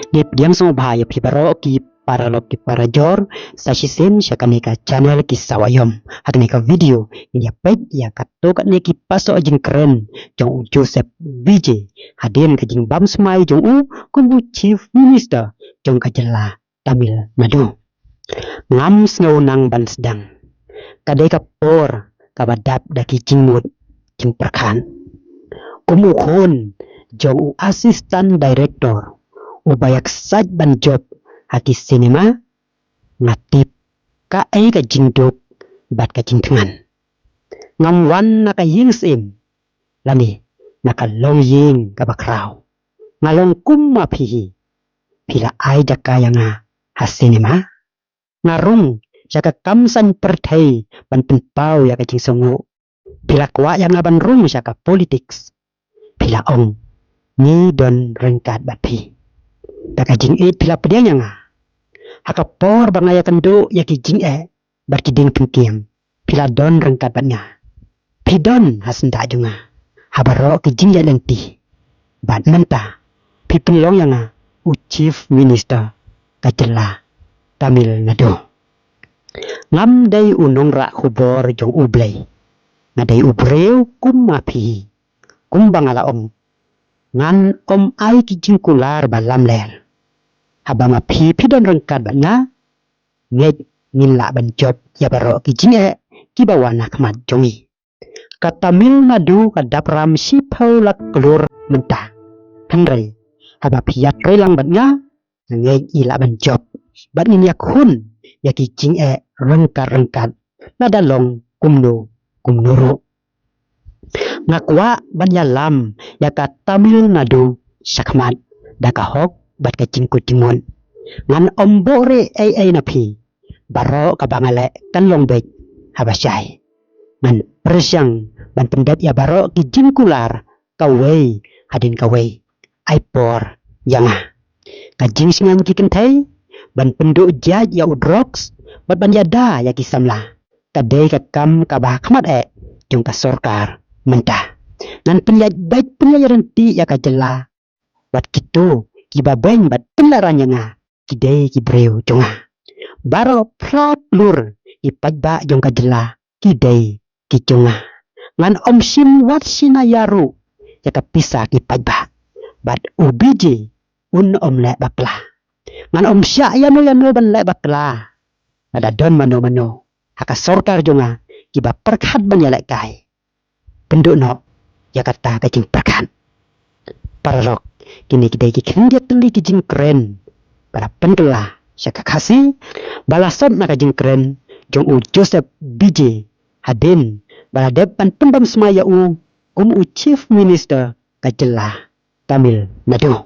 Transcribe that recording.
Dip diam semua bahaya pibaro ki para lok ki para jor sasisen syakanika channel ki sawayom haknika video ini pek ya kato kat neki paso ajin keren jong Joseph BJ hadin ka jing bam smai jong kumbu chief minister jong ka jela Tamil Nadu ngam sngo nang ban sedang kadai ka por ka badap daki jingmut jing perkan kumu khon jong assistant director ubayak saj ban job hati sinema ngatip ka ai ka jingdok bat ka jingtengan ngam wan naka ying sim lani naka long ying ka bakraw ngalong kumma pihi pila ai jaka yanga hasinema ngarung jaka kamsan perthai ban penpau ya ka jing songo pila kwa yang ban rung jaka politics pila ong ni don rengkat bat pi daka jing pila pediang yang hakapor bangaya kendo ya ki jing berkiding pengkiam pila don rengkat batnya pidon hasenda junga habaro ki jing ya lenti bat menta pi penlong yang chief minister kajela Tamil Nadu ngam dai unong ra khubor jong ublay ngadai ubreu kum mapi kum bangala ngan ai ki jing kular balam lel habama pi pidon rengkat batna ngej ngila ban job ya baro ki jing ki bawana kmat jongi ka Tamil Nadu ka dapram si paulak kelur mentah henry haba piat relang batnya ngej ila ban job bat ngin yak hun ya ki jing rengkat nadalong kumnuru ngakwa ban yalam ya ka Tamil Nadu sakmat daka hok bat ka jingkut jingmon ngan ombore ai napi baro ka bangale kan long bek habasai ngan persyang ban pendat ya baro ki jingkular kawei hadin kawei ai por yanga ka jing singan ki kentai ban penduk jaj ya udrox bat ban yada ya ki samla kadai ka kam ka bah khamat jong ka sorkar mentah ngan penyajaran ti ya ka jela bat kitu ki babeng bat penlaran yang kidai ki breu jonga baro prat lur ki pajba jong ka jela kidai ki jonga ngan sim wat sinayaru ya ka pisah ki pajba bat ubiji le bakla ngan sya ya no ban le bakla ada don mano haka sorkar jonga ki ba perkhat ban ya le kai penduk no ya kata ka jing perkhat paralok kini kidai ki kendia teli ki jing keren para pendela syaka kasih balasot na ka jing keren jong Joseph BJ hadin bala depan pendam semaya chief minister ka jela Tamil Nadu